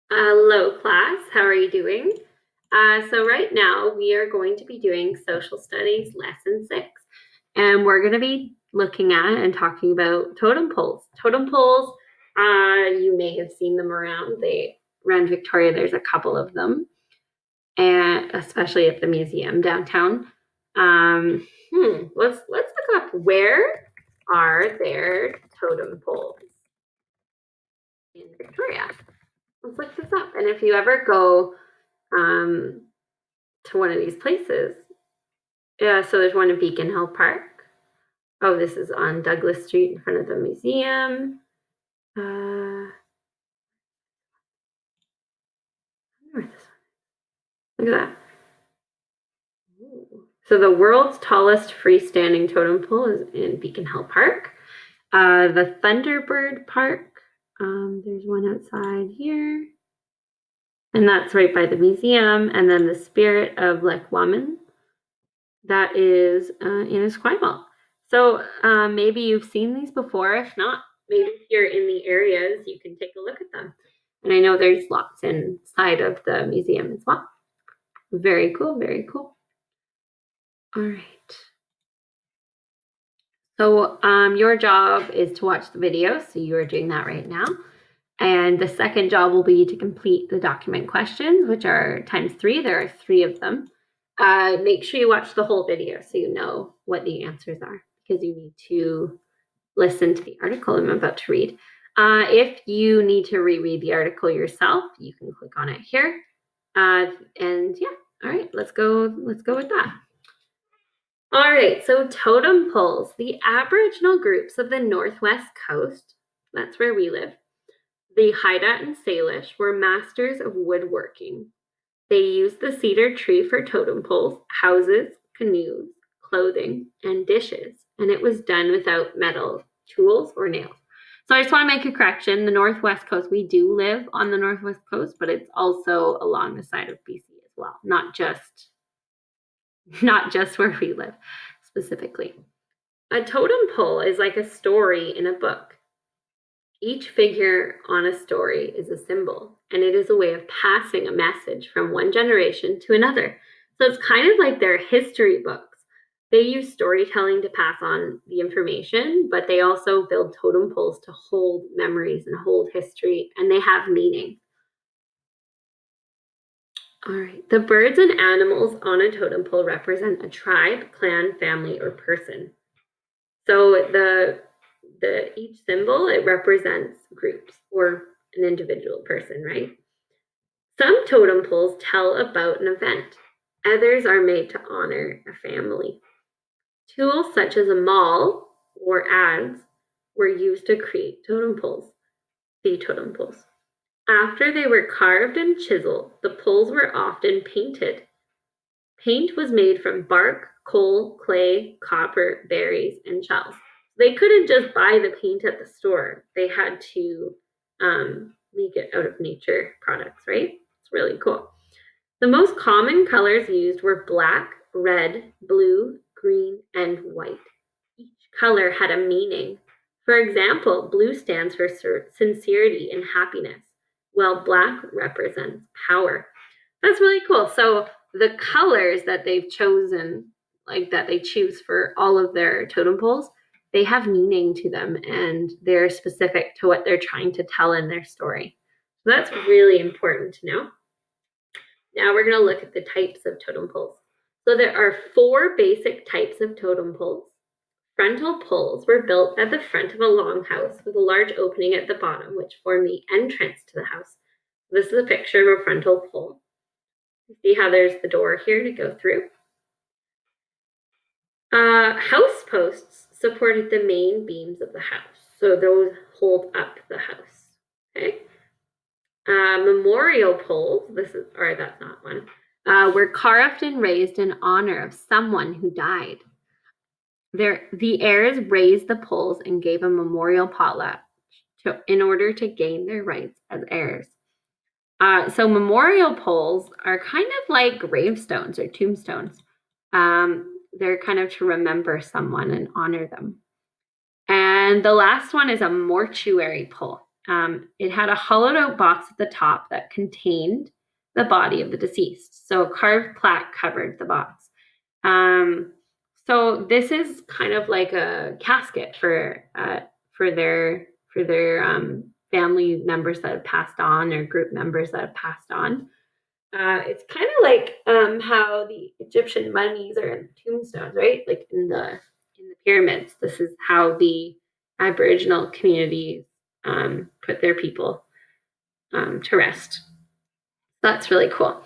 Hello, class. How are you doing? So right now we are going to be doing Social Studies Lesson 6, and we're going to be looking at and talking about totem poles. Totem poles, you may have seen them around. Around Victoria, there's a couple of them, and especially at the museum downtown. Let's look up, where are there totem poles in Victoria? Let's look this up. And if you ever go um, to one of these places. Yeah, so there's one in Beacon Hill Park. Oh, this is on Douglas Street in front of the museum. Look at that. So the world's tallest freestanding totem pole is in Beacon Hill Park. The Thunderbird Park, there's one outside here. And that's right by the museum. And then the Spirit of Lekwungen, that is in Esquimalt. So maybe you've seen these before. If not, maybe if you're in the areas, you can take a look at them. And I know there's lots inside of the museum as well. Very cool, very cool. All right. So your job is to watch the video. So you are doing that right now. And the second job will be to complete the document questions, which are ×3. There are 3 of them. Make sure you watch the whole video so you know what the answers are, because you need to listen to the article I'm about to read. If you need to reread the article yourself, you can click on it here. And yeah, all right, let's go with that. All right, so totem poles. The Aboriginal groups of the Northwest Coast, that's where we live, the Haida and Salish, were masters of woodworking. They used the cedar tree for totem poles, houses, canoes, clothing, and dishes, and it was done without metal tools or nails. So I just want to make a correction. The Northwest Coast, we do live on the Northwest Coast, but it's also along the side of BC as well, not just where we live specifically. A totem pole is like a story in a book. Each figure on a story is a symbol, and it is a way of passing a message from one generation to another. So it's kind of like their history books. They use storytelling to pass on the information, but they also build totem poles to hold memories and hold history, and they have meaning. All right. The birds and animals on a totem pole represent a tribe, clan, family, or person. So each symbol, it represents groups or an individual person, right? Some totem poles tell about an event. Others are made to honor a family. Tools such as a maul or adze were used to create totem poles, the totem poles. After they were carved and chiseled, the poles were often painted. Paint was made from bark, coal, clay, copper, berries, and shells. They couldn't just buy the paint at the store. They had to make it out of nature products, right? It's really cool. The most common colors used were black, red, blue, green, and white. Each color had a meaning. For example, blue stands for sincerity and happiness, while black represents power. That's really cool. So the colors that they've chosen, like that they choose for all of their totem poles, they have meaning to them, and they're specific to what they're trying to tell in their story. So that's really important to know. Now we're going to look at the types of totem poles. So there are 4 basic types of totem poles. Frontal poles were built at the front of a longhouse with a large opening at the bottom, which formed the entrance to the house. This is a picture of a frontal pole. See how there's the door here to go through. House posts supported the main beams of the house, so those hold up the house. Okay. Memorial poles, that's not one, were carved and raised in honor of someone who died. The heirs raised the poles and gave a memorial potlatch in order to gain their rights as heirs. So memorial poles are kind of like gravestones or tombstones. They're kind of to remember someone and honor them. And the last one is a mortuary pole. it had a hollowed out box at the top that contained the body of the deceased. So a carved plaque covered the box. So this is kind of like a casket for their family members that have passed on, or group members that have passed on. It's kind of like how the Egyptian mummies are in tombstones, right? Like in the pyramids. This is how the Aboriginal communities put their people to rest. That's really cool.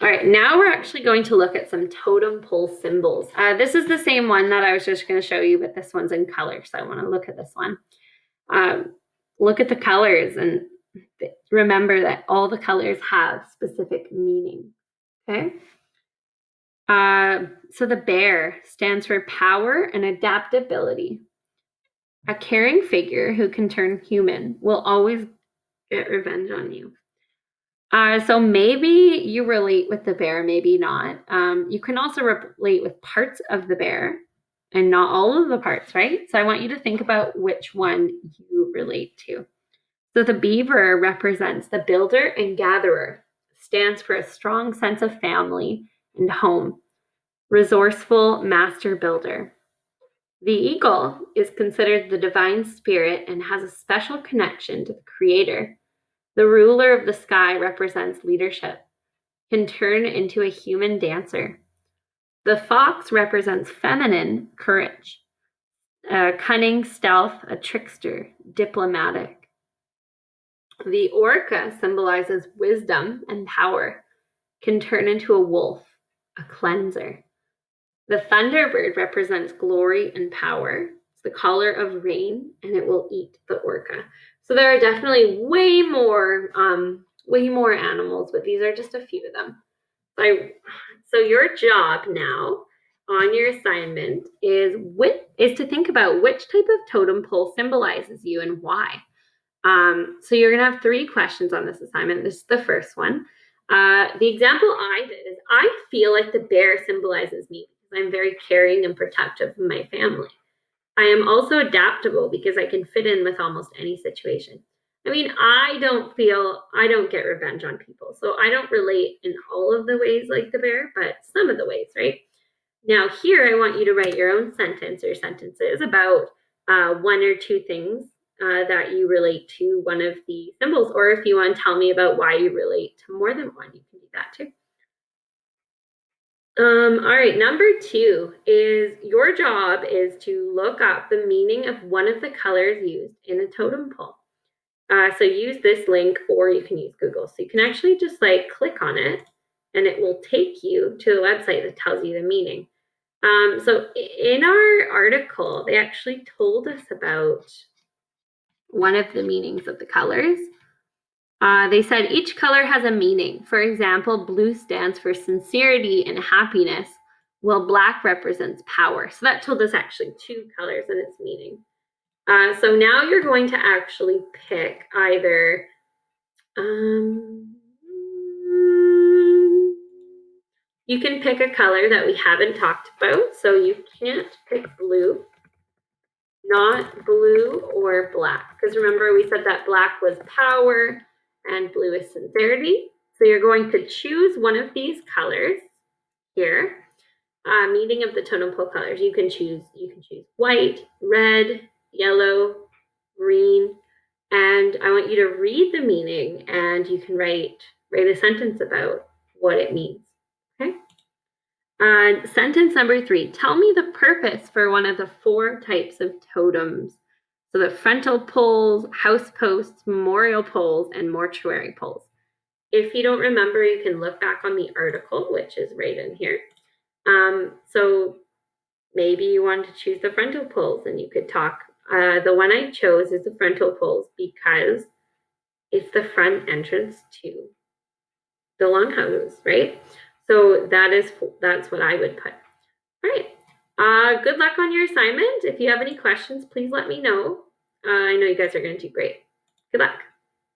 All right, now we're actually going to look at some totem pole symbols. This is the same one that I was just going to show you, but this one's in color, so I want to look at this one. Look at the colors and remember that all the colors have specific meaning, okay? So the bear stands for power and adaptability. A caring figure who can turn human will always get revenge on you. So maybe you relate with the bear, maybe not. You can also relate with parts of the bear and not all of the parts, right? So I want you to think about which one you relate to. So the beaver represents the builder and gatherer, stands for a strong sense of family and home, resourceful master builder. The eagle is considered the divine spirit and has a special connection to the creator. The ruler of the sky represents leadership, can turn into a human dancer. The fox represents feminine courage, cunning, stealth, a trickster, diplomatic. The orca symbolizes wisdom and power, can turn into a wolf, a cleanser. The thunderbird represents glory and power. It's the caller of rain, and it will eat the orca. So there are definitely way more animals, but these are just a few of them. So your job now on your assignment is to think about which type of totem pole symbolizes you and why. So you're going to have 3 questions on this assignment. This is the first one. The example I did is I feel like the bear symbolizes me because I'm very caring and protective of my family. I am also adaptable because I can fit in with almost any situation. I mean, I don't get revenge on people. So I don't relate in all of the ways like the bear, but some of the ways, right? Now here, I want you to write your own sentence or sentences about 1 or 2 things that you relate to one of the symbols, or if you want to tell me about why you relate to more than one, you can do that too. All right, number 2 is your job is to look up the meaning of one of the colors used in a totem pole. So use this link, or you can use Google. So you can actually just click on it and it will take you to the website that tells you the meaning. So in our article, they actually told us about one of the meanings of the colors. They said each color has a meaning. For example, blue stands for sincerity and happiness, while black represents power. So that told us actually 2 colors and its meaning. So now you're going to actually pick either you can pick a color that we haven't talked about. So you can't pick blue, not blue or black. Because remember, we said that black was power and blue is sincerity. So you're going to choose one of these colors here. Meaning of the totem pole colors. You can choose white, red, yellow, green, and I want you to read the meaning, and you can write a sentence about what it means. Okay. Sentence number 3. Tell me the purpose for one of the 4 types of totems. So the frontal poles, house posts, memorial poles, and mortuary poles. If you don't remember, you can look back on the article, which is right in here. So maybe you want to choose the frontal poles, and you could talk. The one I chose is the frontal poles because it's the front entrance to the longhouses, right? So that's what I would put. All right. Good luck on your assignment. If you have any questions, please let me know. I know you guys are going to do great. Good luck.